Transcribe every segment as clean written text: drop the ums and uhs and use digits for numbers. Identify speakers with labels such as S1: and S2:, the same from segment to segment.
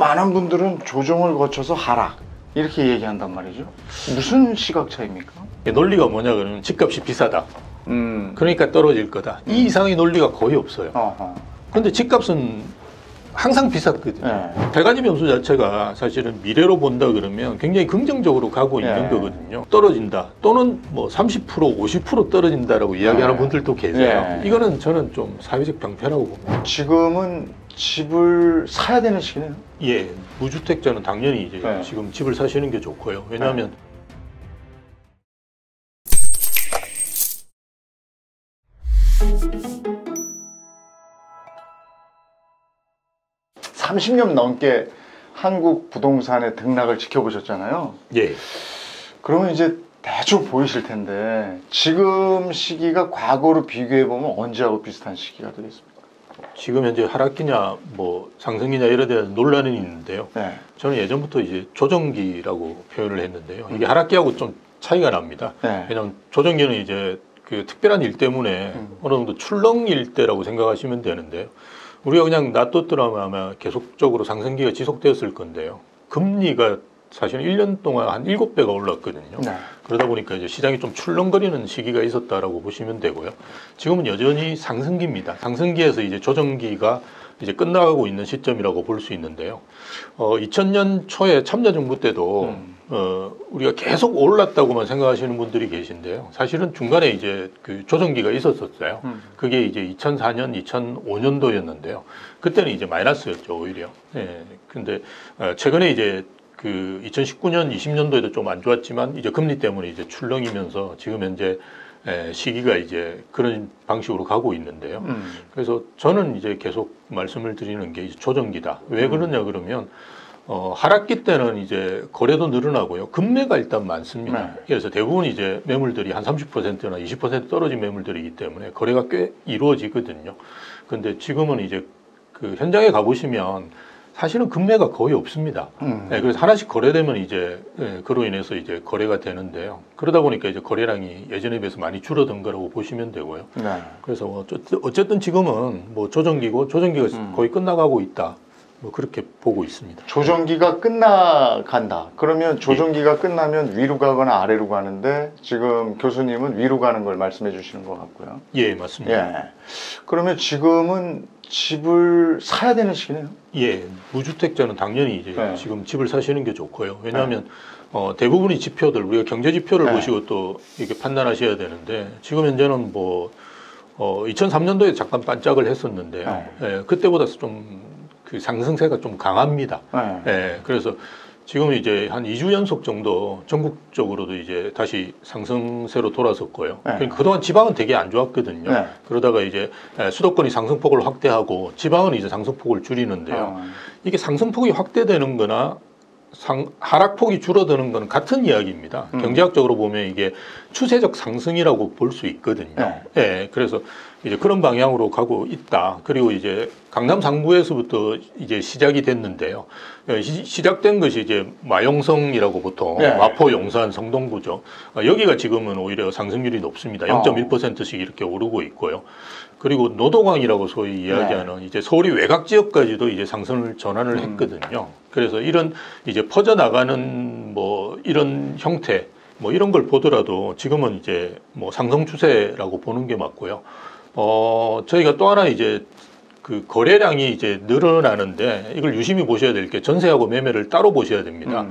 S1: 많은 분들은 조정을 거쳐서 하락 이렇게 얘기한단 말이죠. 무슨 시각 차이입니까?
S2: 논리가 뭐냐 그러면 집값이 비싸다. 그러니까 떨어질 거다. 이 이상의 논리가 거의 없어요. 그런데 집값은 항상 비쌌거든요.
S1: 네.
S2: 대가지 변수 자체가 사실은 미래로 본다 그러면 굉장히 긍정적으로 가고 있는
S1: 네.
S2: 거거든요. 떨어진다 또는 뭐 30% 50% 떨어진다라고 이야기하는 분들도 계세요.
S1: 네.
S2: 이거는 저는 좀 사회적 병폐라고 봅니다.
S1: 지금은 집을 사야 되는 시기네요.
S2: 예, 무주택자는 당연히 이제
S1: 네.
S2: 지금 집을 사시는 게 좋고요. 왜냐하면
S1: 30년 넘게 한국 부동산의 등락을 지켜보셨잖아요.
S2: 예.
S1: 그러면 이제 대충 보이실 텐데 지금 시기가 과거로 비교해보면 언제하고 비슷한 시기가 되겠습니까?
S2: 지금 현재 하락기냐 뭐 상승기냐 이런 데 논란이 있는데요.
S1: 네.
S2: 저는 예전부터 이제 조정기라고 표현을 했는데요. 이게 하락기하고 좀 차이가 납니다.
S1: 네.
S2: 왜냐하면 조정기는 이제 그 특별한 일 때문에 어느 정도 출렁일 때라고 생각하시면 되는데요. 우리가 그냥 놔뒀더라면 아마 계속적으로 상승기가 지속되었을 건데요. 금리가 사실은 1년 동안 한 7배가 올랐거든요.
S1: 네.
S2: 그러다 보니까 이제 시장이 좀 출렁거리는 시기가 있었다라고 보시면 되고요. 지금은 여전히 상승기입니다. 상승기에서 이제 조정기가 이제 끝나가고 있는 시점이라고 볼 수 있는데요. 2000년 초에 참여정부 때도 우리가 계속 올랐다고만 생각하시는 분들이 계신데요. 사실은 중간에 이제 그 조정기가 있었어요. 그게 이제 2004년, 2005년도였는데요. 그때는 이제 마이너스였죠, 오히려. 예. 근데 최근에 이제 그 2019년, 20년도에도 좀 안 좋았지만 이제 금리 때문에 이제 출렁이면서 지금 현재 시기가 이제 그런 방식으로 가고 있는데요. 그래서 저는 이제 계속 말씀을 드리는 게 이제 조정기다. 왜 그러냐 그러면 하락기 때는 이제 거래도 늘어나고요. 급매가 일단 많습니다.
S1: 네.
S2: 그래서 대부분 이제 매물들이 한 30%나 20% 떨어진 매물들이기 때문에 거래가 꽤 이루어지거든요. 근데 지금은 이제 그 현장에 가보시면 사실은 급매가 거의 없습니다. 네, 그래서 하나씩 거래되면 이제 그로 인해서 이제 거래가 되는데요. 그러다 보니까 이제 거래량이 예전에 비해서 많이 줄어든 거라고 보시면 되고요.
S1: 네.
S2: 그래서 어쨌든 지금은 뭐 조정기고 조정기가 거의 끝나가고 있다. 뭐 그렇게 보고 있습니다.
S1: 조정기가 끝나간다. 그러면 조정기가 끝나면 위로 가거나 아래로 가는데 지금 교수님은 위로 가는 걸 말씀해 주시는 것 같고요.
S2: 예, 맞습니다.
S1: 예. 그러면 지금은 집을 사야 되는 시기네요.
S2: 예, 무주택자는 당연히 이제
S1: 네.
S2: 지금 집을 사시는 게 좋고요. 왜냐하면 대부분의 지표들 우리가 경제 지표를
S1: 네.
S2: 보시고 또 이렇게 판단하셔야 되는데 지금 현재는 뭐 2003년도에 잠깐 반짝을 했었는데요. 예, 그때보다 좀 그 상승세가 좀 강합니다.
S1: 네.
S2: 예, 그래서 지금 이제 한 2주 연속 정도 전국적으로도 이제 다시 상승세로 돌아섰고요.
S1: 네.
S2: 그러니까 그동안 지방은 되게 안 좋았거든요.
S1: 네.
S2: 그러다가 이제 수도권이 상승폭을 확대하고 지방은 이제 상승폭을 줄이는데요. 이게 상승폭이 확대되는 거나 하락폭이 줄어드는 건 같은 이야기입니다. 경제학적으로 보면 이게 추세적 상승이라고 볼 수 있거든요.
S1: 네.
S2: 예, 그래서 이제 그런 방향으로 가고 있다. 그리고 이제 강남 상부에서부터 이제 시작이 됐는데요. 시작된 것이 이제 마용성이라고 보통
S1: 네.
S2: 마포, 용산, 성동구죠. 여기가 지금은 오히려 상승률이 높습니다. 0.1%씩 이렇게 오르고 있고요. 그리고 노도광이라고 소위 이야기하는 이제 서울이 외곽 지역까지도 이제 상승을 전환을 했거든요. 그래서 이런 이제 퍼져나가는 뭐 이런 형태 뭐 이런 걸 보더라도 지금은 이제 뭐 상승 추세라고 보는 게 맞고요. 저희가 또 하나 이제 그 거래량이 이제 늘어나는데 이걸 유심히 보셔야 될 게 전세하고 매매를 따로 보셔야 됩니다.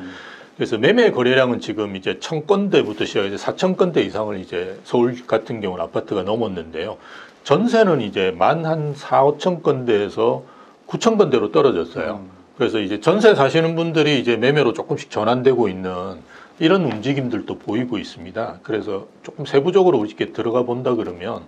S2: 그래서 매매 거래량은 지금 이제 1000건대부터 시작해서 4000건대 이상을 이제 서울 같은 경우는 아파트가 넘었는데요. 전세는 이제 한 4, 5천 건대에서 9천 건대로 떨어졌어요. 그래서 이제 전세 사시는 분들이 이제 매매로 조금씩 전환되고 있는 이런 움직임들도 보이고 있습니다. 그래서 조금 세부적으로 이렇게 들어가 본다 그러면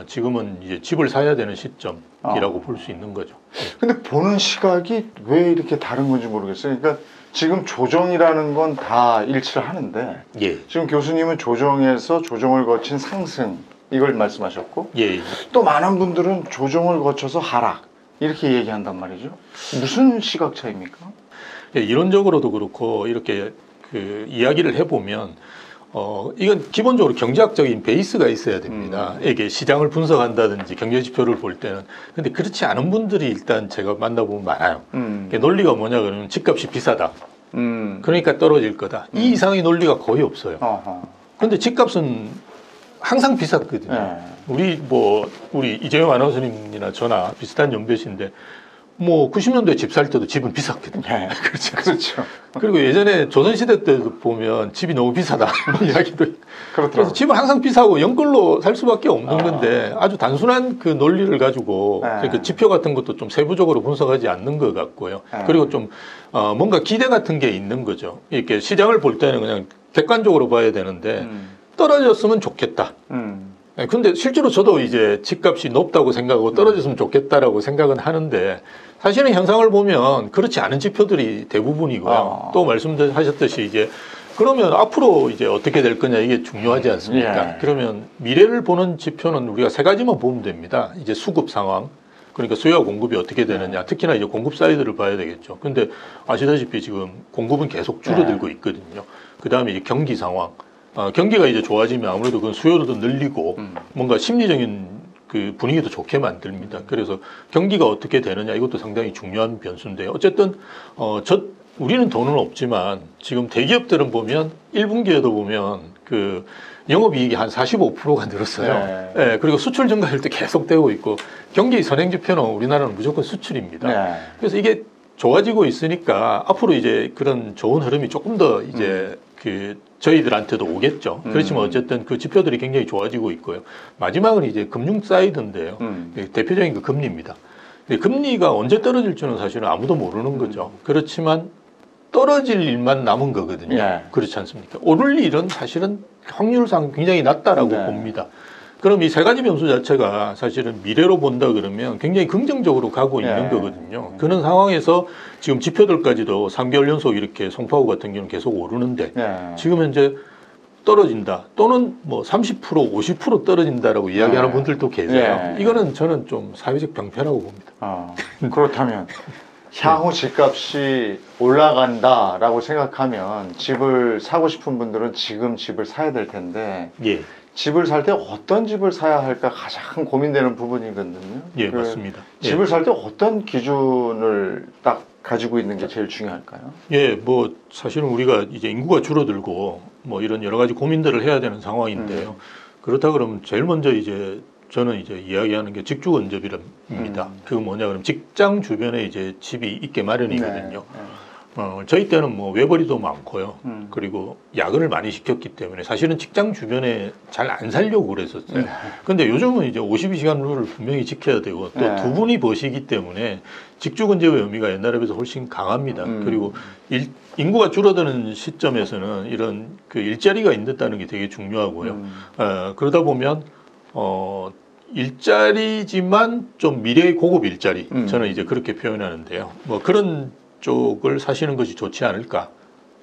S2: 지금은 이제 집을 사야 되는 시점이라고 볼 수 있는 거죠.
S1: 근데 보는 시각이 왜 이렇게 다른 건지 모르겠어요. 그러니까 지금 조정이라는 건 다 일치를 하는데
S2: 예.
S1: 지금 교수님은 조정에서 조정을 거친 상승 이걸 말씀하셨고
S2: 예.
S1: 또 많은 분들은 조정을 거쳐서 하락 이렇게 얘기한단 말이죠. 무슨 시각 차이입니까?
S2: 예, 이론적으로도 그렇고 이렇게 그 이야기를 해보면 이건 기본적으로 경제학적인 베이스가 있어야 됩니다. 이게 시장을 분석한다든지 경제 지표를 볼 때는. 근데 그렇지 않은 분들이 일단 제가 만나보면 많아요. 이게 논리가 뭐냐 그러면 집값이 비싸다. 그러니까 떨어질 거다. 이 이상의 논리가 거의 없어요. 근데 집값은 항상 비쌌거든요.
S1: 네.
S2: 우리 이재용 아나운서님이나 저나 비슷한 연배신데 뭐 90년도에 집 살 때도 집은 비쌌거든요.
S1: 네.
S2: 그렇죠.
S1: 그렇죠.
S2: 그리고 예전에 조선시대 때도 보면 집이 너무 비싸다 이런 이야기도 있고.
S1: 그렇더라고요.
S2: 그래서 집은 항상 비싸고 연끌로 살 수밖에 없는 건데 아주 단순한 그 논리를 가지고
S1: 네.
S2: 그 지표 같은 것도 좀 세부적으로 분석하지 않는 것 같고요.
S1: 네.
S2: 그리고 좀 뭔가 기대 같은 게 있는 거죠. 이렇게 시장을 볼 때는 그냥 객관적으로 봐야 되는데 떨어졌으면 좋겠다. 네, 근데 실제로 저도 이제 집값이 높다고 생각하고 떨어졌으면 좋겠다라고 생각은 하는데 사실은 현상을 보면 그렇지 않은 지표들이 대부분이고요. 또 말씀하셨듯이 이제 그러면 앞으로 이제 어떻게 될 거냐 이게 중요하지 않습니까?
S1: 예.
S2: 그러면 미래를 보는 지표는 우리가 세 가지만 보면 됩니다. 이제 수급 상황, 그러니까 수요와 공급이 어떻게 되느냐, 특히나 이제 공급 사이드를 봐야 되겠죠. 근데 아시다시피 지금 공급은 계속 줄어들고 있거든요. 그 다음에 이제 경기 상황. 경기가 이제 좋아지면 아무래도 그 수요도 늘리고 뭔가 심리적인 그 분위기도 좋게 만듭니다. 그래서 경기가 어떻게 되느냐 이것도 상당히 중요한 변수인데요. 어쨌든 우리는 돈은 없지만 지금 대기업들은 보면 1분기에도 보면 그 영업이익이 한 45%가 늘었어요.
S1: 네.
S2: 네, 그리고 수출 증가율 도 계속되고 있고 경기 선행지표는 우리나라는 무조건 수출입니다.
S1: 네.
S2: 그래서 이게 좋아지고 있으니까 앞으로 이제 그런 좋은 흐름이 조금 더 이제 그 저희들한테도 오겠죠. 그렇지만 어쨌든 그 지표들이 굉장히 좋아지고 있고요. 마지막은 이제 금융 사이드인데요. 대표적인 그 금리입니다. 근데 금리가 언제 떨어질지는 사실은 아무도 모르는 거죠. 그렇지만 떨어질 일만 남은 거거든요.
S1: 예.
S2: 그렇지 않습니까? 오를 일은 사실은 확률상 굉장히 낮다라고
S1: 네.
S2: 봅니다. 그럼 이 세 가지 변수 자체가 사실은 미래로 본다 그러면 굉장히 긍정적으로 가고 있는
S1: 예.
S2: 거거든요. 그런 상황에서 지금 지표들까지도 3개월 연속 이렇게 송파구 같은 경우는 계속 오르는데
S1: 예.
S2: 지금 현재 떨어진다 또는 뭐 30% 50% 떨어진다라고 이야기하는
S1: 예.
S2: 분들도 계세요.
S1: 예.
S2: 이거는 저는 좀 사회적 병폐라고 봅니다.
S1: 그렇다면 향후 집값이 올라간다라고 생각하면 집을 사고 싶은 분들은 지금 집을 사야 될 텐데
S2: 예,
S1: 집을 살 때 어떤 집을 사야 할까 가장 고민되는 부분이거든요.
S2: 예, 맞습니다.
S1: 집을 살 때 어떤 기준을 딱 가지고 있는 게 제일 중요할까요?
S2: 예, 뭐 사실은 우리가 이제 인구가 줄어들고 뭐 이런 여러 가지 고민들을 해야 되는 상황인데요. 그렇다 그러면 제일 먼저 이제 저는 이제 이야기하는 게 직주 근접이랍니다. 그거 뭐냐 그러면 직장 주변에 이제 집이 있게 마련이거든요. 저희 때는 뭐 외벌이도 많고요. 그리고 야근을 많이 시켰기 때문에 사실은 직장 주변에 잘 안 살려고 그랬었어요. 근데 요즘은 이제 52시간 룰을 분명히 지켜야 되고 또 두 분이 버시기 때문에 직주 근접의 의미가 옛날에 비해서 훨씬 강합니다. 그리고 인구가 줄어드는 시점에서는 이런 그 일자리가 있는다는 게 되게 중요하고요. 그러다 보면 일자리지만 좀 미래의 고급 일자리 저는 이제 그렇게 표현하는데요. 뭐 그런 쪽을 사시는 것이 좋지 않을까.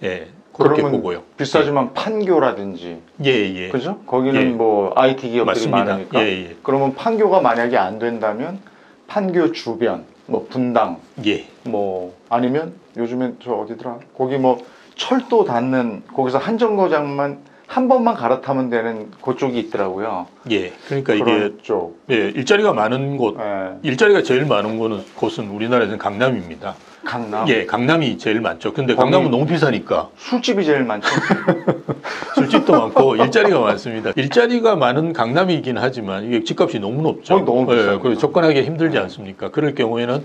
S2: 예, 그렇게 보고요.
S1: 비싸지만 판교라든지,
S2: 예.
S1: 그죠? 거기는
S2: 예.
S1: 뭐 IT 기업들이
S2: 맞습니다.
S1: 많으니까.
S2: 예.
S1: 그러면 판교가 만약에 안 된다면 판교 주변, 뭐 분당,
S2: 예.
S1: 뭐 아니면 요즘엔 저 어디더라? 거기 뭐 철도 닿는 거기서 한 정거장만 한 번만 갈아타면 되는 그쪽이 있더라고요.
S2: 예. 그러니까 이게
S1: 그런 쪽.
S2: 예, 일자리가 많은 곳,
S1: 예.
S2: 일자리가 제일 많은 곳은 우리나라에서는 강남입니다.
S1: 강남.
S2: 예, 강남이 제일 많죠. 근데 강남은 너무 비싸니까
S1: 술집이 제일 많죠.
S2: 술집도 많고 일자리가 많습니다. 일자리가 많은 강남이긴 하지만 이게 집값이 너무 높죠.
S1: 너무 비싸요.
S2: 예, 그래서 접근하기 힘들지 않습니까? 그럴 경우에는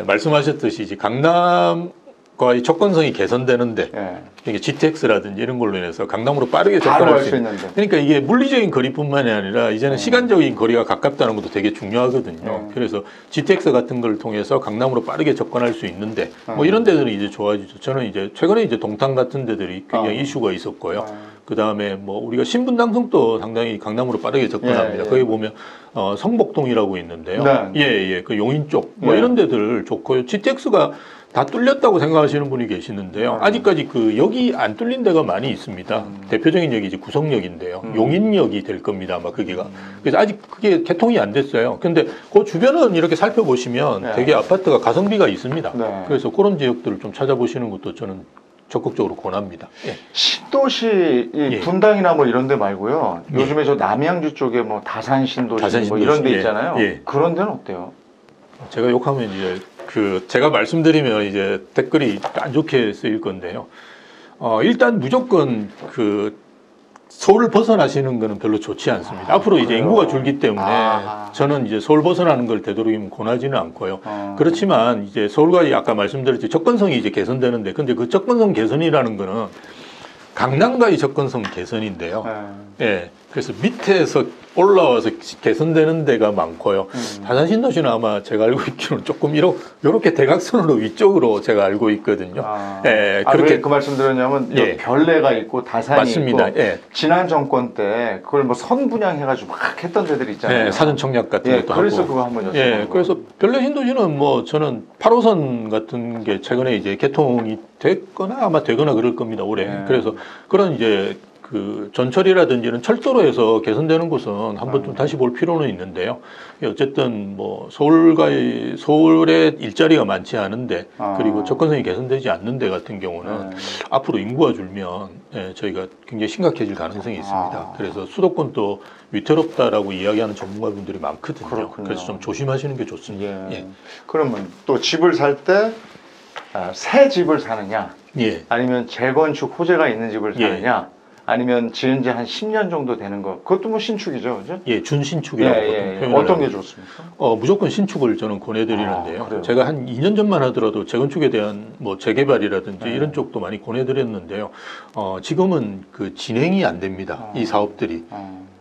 S2: 말씀하셨듯이 이제 강남과의 접근성이 개선되는데
S1: 예.
S2: 이게 GTX라든지 이런 걸로 인해서 강남으로 빠르게
S1: 바로
S2: 접근할
S1: 할
S2: 수
S1: 수
S2: 있는.
S1: 있는데.
S2: 그러니까 이게 물리적인 거리뿐만이 아니라 이제는 시간적인 거리가 가깝다는 것도 되게 중요하거든요. 그래서 GTX 같은 걸 통해서 강남으로 빠르게 접근할 수 있는데 뭐 이런 데들은 이제 좋아지죠. 저는 이제 최근에 이제 동탄 같은 데들이 굉장히 이슈가 있었고요. 그 다음에 뭐 우리가 신분당성도 상당히 강남으로 빠르게 접근합니다.
S1: 예.
S2: 거기 보면 성복동이라고 있는데요.
S1: 네.
S2: 예, 그 용인 쪽 뭐
S1: 예.
S2: 이런 데들 좋고요. GTX가 다 뚫렸다고 생각하시는 분이 계시는데요. 아직까지 그 역이 안 뚫린 데가 많이 있습니다. 대표적인 역이 이제 구성역인데요. 용인역이 될 겁니다. 아마 그게가. 그래서 아직 그게 개통이 안 됐어요. 근데 그 주변은 이렇게 살펴보시면
S1: 네.
S2: 되게 아파트가 가성비가 있습니다.
S1: 네.
S2: 그래서 그런 지역들을 좀 찾아보시는 것도 저는 적극적으로 권합니다. 예.
S1: 신도시 이
S2: 예.
S1: 분당이나 뭐 이런 데 말고요.
S2: 예.
S1: 요즘에 저 남양주 쪽에 뭐 다산 신도시
S2: 다산
S1: 뭐
S2: 신도시,
S1: 이런 데
S2: 예.
S1: 있잖아요.
S2: 예.
S1: 그런 데는 어때요?
S2: 제가 욕하면 이제 제가 말씀드리면 이제 댓글이 안 좋게 쓰일 건데요. 일단 무조건 서울을 벗어나시는 것은 별로 좋지 않습니다. 앞으로 이제
S1: 그래요?
S2: 인구가 줄기 때문에
S1: 아.
S2: 저는 이제 서울 벗어나는 걸 되도록이면 권하지는 않고요. 그렇지만 이제 서울과 아까 말씀드렸듯이 접근성이 이제 개선되는데, 근데 그 접근성 개선이라는 거는 강남과의 접근성 개선인데요. 예. 그래서 밑에서 올라와서 개선되는 데가 많고요. 다산 신도시는 아마 제가 알고 있기로는 조금 이렇게 대각선으로 위쪽으로 제가 알고 있거든요. 예.
S1: 그렇게
S2: 그렇게
S1: 그 말씀 드렸냐면
S2: 예.
S1: 별내가 있고 다산이
S2: 맞습니다.
S1: 있고
S2: 예.
S1: 지난 정권 때 그걸 뭐 선분양해가지고 막 했던 데들 있잖아요.
S2: 예, 사전 청약 같은
S1: 예,
S2: 것도
S1: 그래서
S2: 하고.
S1: 그거 한번 여쭤본
S2: 예,
S1: 거예요.
S2: 그래서 별내 신도시는 뭐 저는 8호선 같은 게 최근에 이제 개통이 됐거나 아마 되거나 그럴 겁니다, 올해.
S1: 예.
S2: 그래서 그런 이제 전철이라든지는 철도로해서 개선되는 곳은 한번 좀 다시 볼 필요는 있는데요. 어쨌든 뭐 서울에 일자리가 많지 않은데, 그리고 접근성이 개선되지 않는 데 같은 경우는 앞으로 인구가 줄면 저희가 굉장히 심각해질 가능성이 있습니다. 그래서 수도권도 위태롭다라고 이야기하는 전문가분들이 많거든요.
S1: 그렇군요.
S2: 그래서 좀 조심하시는 게 좋습니다. 예.
S1: 그러면 또 집을 살 때 새 집을 사느냐,
S2: 예.
S1: 아니면 재건축 호재가 있는 집을
S2: 예.
S1: 사느냐, 아니면 지은 지 한 10년 정도 되는 거, 그것도 뭐 신축이죠, 그죠?
S2: 예, 준신축이라고 표현을
S1: 어떤 게
S2: 합니다.
S1: 좋습니까?
S2: 무조건 신축을 저는 권해드리는데요.
S1: 그래요?
S2: 제가 한 2년 전만 하더라도 재건축에 대한 뭐 재개발이라든지
S1: 네.
S2: 이런 쪽도 많이 권해드렸는데요. 지금은 진행이 안 됩니다. 이 사업들이.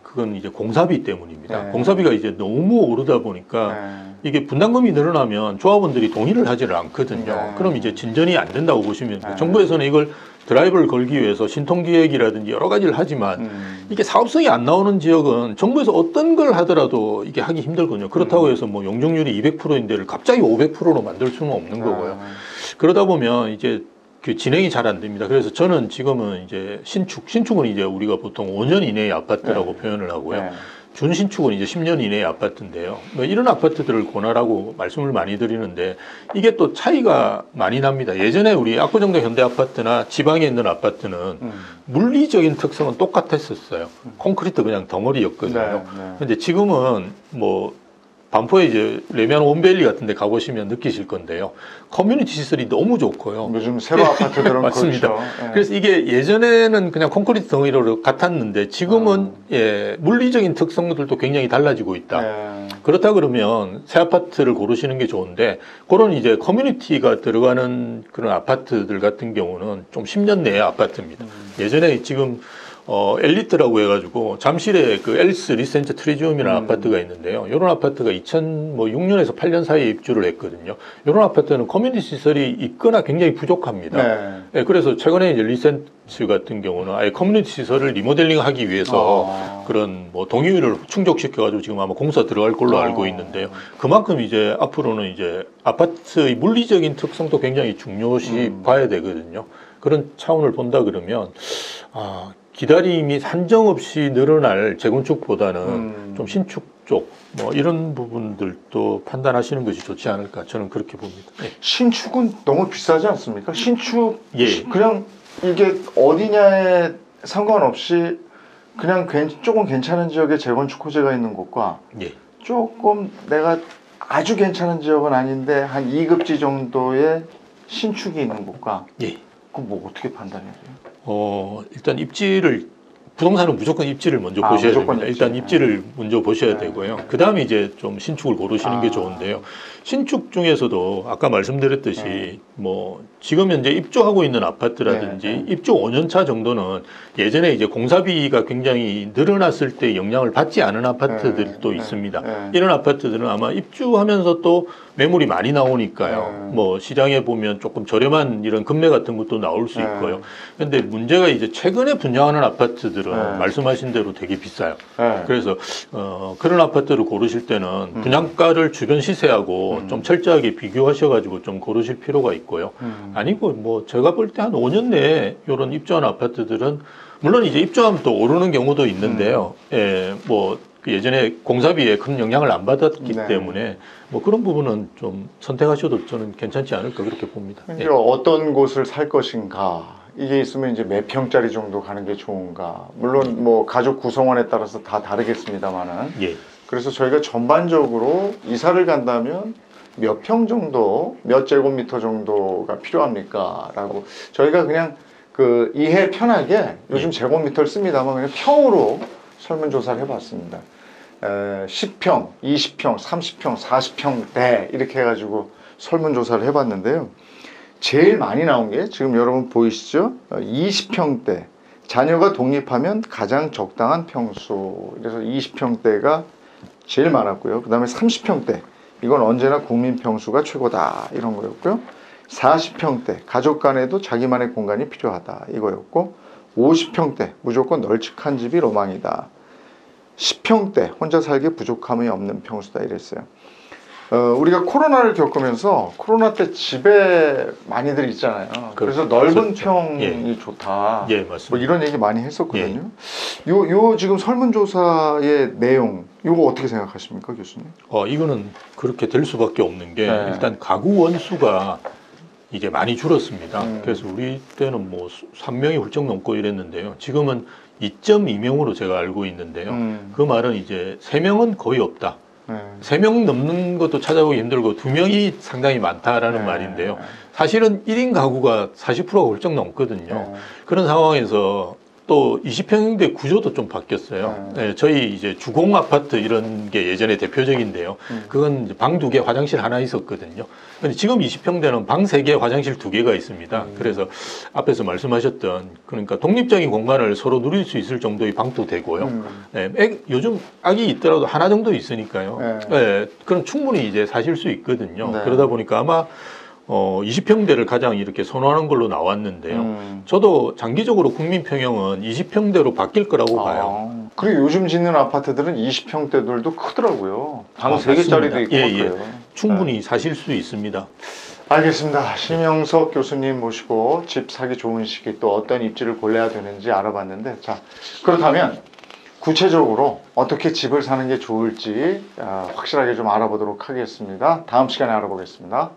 S2: 그건 이제 공사비 때문입니다.
S1: 네.
S2: 공사비가 이제 너무 오르다 보니까 이게 분담금이 늘어나면 조합원들이 동의를 하지를 않거든요.
S1: 네.
S2: 그럼 이제 진전이 안 된다고 보시면 돼요.
S1: 네.
S2: 정부에서는 이걸 드라이브를 걸기 위해서 신통기획이라든지 여러 가지를 하지만 이게 사업성이 안 나오는 지역은 정부에서 어떤 걸 하더라도 이게 하기 힘들거든요. 그렇다고 해서 뭐 용적률이 200%인데를 갑자기 500%로 만들 수는 없는 거고요. 그러다 보면 이제 진행이 잘 안 됩니다. 그래서 저는 지금은 이제 신축은 이제 우리가 보통 5년 이내의 아파트라고 표현을 하고요. 준신축은 이제 10년 이내의 아파트인데요. 뭐 이런 아파트들을 권하라고 말씀을 많이 드리는데 이게 또 차이가 많이 납니다. 예전에 우리 압구정동 현대아파트나 지방에 있는 아파트는 물리적인 특성은 똑같았었어요. 콘크리트 그냥 덩어리였거든요. 근데 지금은 뭐 반포에 이제 레미안 원밸리 같은 데 가보시면 느끼실 건데요. 커뮤니티 시설이 너무 좋고요.
S1: 요즘 새로 아파트들은
S2: 맞습니다.
S1: 그렇죠.
S2: 그래서 이게 예전에는 그냥 콘크리트 덩어리로 같았는데 지금은 물리적인 특성들도 굉장히 달라지고 있다. 그렇다 그러면 새 아파트를 고르시는 게 좋은데 그런 이제 커뮤니티가 들어가는 그런 아파트들 같은 경우는 좀 10년 내의 아파트입니다. 예전에 지금 엘리트라고 해가지고 잠실에 그 엘스 리센트 트리지움이라는 아파트가 있는데요. 이런 아파트가 2006년에서 8년 사이에 입주를 했거든요. 이런 아파트는 커뮤니티 시설이 있거나 굉장히 부족합니다. 네, 그래서 최근에 이제 리센트 같은 경우는 아예 커뮤니티 시설을 리모델링하기 위해서 그런 뭐 동의율을 충족시켜가지고 지금 아마 공사 들어갈 걸로 알고 있는데요. 그만큼 이제 앞으로는 이제 아파트의 물리적인 특성도 굉장히 중요시 봐야 되거든요. 그런 차원을 본다 그러면 기다림이 산정없이 늘어날 재건축보다는 좀 신축 쪽 뭐 이런 부분들도 판단하시는 것이 좋지 않을까 저는 그렇게 봅니다. 네.
S1: 신축은 너무 비싸지 않습니까? 신축
S2: 예.
S1: 그냥 이게 어디냐에 상관없이 그냥 조금 괜찮은 지역에 재건축 호재가 있는 곳과
S2: 예.
S1: 조금 내가 아주 괜찮은 지역은 아닌데 한 2급지 정도의 신축이 있는 곳과
S2: 예.
S1: 그럼 뭐 어떻게 판단해야 돼요?
S2: 일단 부동산은 무조건 입지를 먼저 보셔야
S1: 무조건
S2: 됩니다.
S1: 입지.
S2: 일단 입지를 먼저 보셔야 되고요. 그 다음에 이제 좀 신축을 고르시는 게 좋은데요. 신축 중에서도 아까 말씀드렸듯이 뭐 지금 현재 입주하고 있는 아파트라든지 입주 5년차 정도는 예전에 이제 공사비가 굉장히 늘어났을 때 영향을 받지 않은 아파트들도 있습니다. 이런 아파트들은 아마 입주하면서 또 매물이 많이 나오니까요. 뭐 시장에 보면 조금 저렴한 이런 금매 같은 것도 나올 수 있고요. 근데 문제가 이제 최근에 분양하는 아파트들은 말씀하신 대로 되게 비싸요. 그래서 그런 아파트를 고르실 때는 분양가를 주변 시세하고 좀 철저하게 비교하셔가지고 좀 고르실 필요가 있고요. 아니고 뭐 제가 볼 때 한 5년 내에 이런 입주한 아파트들은 물론 이제 입주하면 또 오르는 경우도 있는데요. 뭐 그 예전에 공사비에 그런 영향을 안 받았기
S1: 네.
S2: 때문에 뭐 그런 부분은 좀 선택하셔도 저는 괜찮지 않을까 그렇게 봅니다.
S1: 이제
S2: 예.
S1: 어떤 곳을 살 것인가, 이게 있으면 이제 몇 평짜리 정도 가는 게 좋은가, 물론 뭐 가족 구성원에 따라서 다 다르겠습니다만은,
S2: 예.
S1: 그래서 저희가 전반적으로 이사를 간다면 몇 평 정도, 몇 제곱미터 정도가 필요합니까? 라고 저희가 그냥 그 이해 편하게 요즘 제곱미터를 씁니다만 그냥 평으로 설문조사를 해봤습니다. 10평, 20평, 30평, 40평대 이렇게 해가지고 설문조사를 해봤는데요. 제일 많이 나온 게 지금 여러분 보이시죠? 20평대. 자녀가 독립하면 가장 적당한 평수. 그래서 20평대가 제일 많았고요. 그 다음에 30평대. 이건 언제나 국민 평수가 최고다. 이런 거였고요. 40평대. 가족 간에도 자기만의 공간이 필요하다. 이거였고, 50평대. 무조건 널찍한 집이 로망이다. 10평대. 혼자 살기에 부족함이 없는 평수다. 이랬어요. 우리가 코로나를 겪으면서 코로나 때 집에 많이들 있잖아요. 그래서 넓은 평이 좋다.
S2: 예, 맞습니다.
S1: 뭐 이런 얘기 많이 했었거든요. 요 지금 설문조사의 내용, 요거 어떻게 생각하십니까, 교수님?
S2: 이거는 그렇게 될 수밖에 없는 게
S1: 네.
S2: 일단 가구 원수가 이제 많이 줄었습니다. 그래서 우리 때는 뭐 3명이 훌쩍 넘고 이랬는데요. 지금은 2.2명으로 제가 알고 있는데요. 그 말은 이제 3명은 거의 없다. 3명 넘는 것도 찾아보기 힘들고 2명이 상당히 많다라는 말인데요. 사실은 1인 가구가 40%가 훌쩍 넘거든요. 그런 상황에서 또 20평대 구조도 좀 바뀌었어요. 네, 저희 이제 주공 아파트 이런 게 예전에 대표적인데요. 그건 이제 방 2개, 화장실 하나 있었거든요. 근데 지금 20평대는 방 3개, 화장실 2개가 있습니다. 그래서 앞에서 말씀하셨던 그러니까 독립적인 공간을 서로 누릴 수 있을 정도의 방도 되고요. 네, 요즘 아기 있더라도 하나 정도 있으니까요. 네, 그럼 충분히 이제 사실 수 있거든요.
S1: 네.
S2: 그러다 보니까 아마 20평대를 가장 이렇게 선호하는 걸로 나왔는데요. 저도 장기적으로 국민평형은 20평대로 바뀔 거라고 봐요.
S1: 그리고 요즘 짓는 아파트들은 20평대들도 크더라고요. 방
S2: 아,
S1: 3개짜리도 있고.
S2: 예,
S1: 그래요.
S2: 충분히 사실 수 있습니다.
S1: 알겠습니다. 심영석 교수님 모시고 집 사기 좋은 시기 또 어떤 입지를 골라야 되는지 알아봤는데, 자, 그렇다면 구체적으로 어떻게 집을 사는 게 좋을지 확실하게 좀 알아보도록 하겠습니다. 다음 시간에 알아보겠습니다.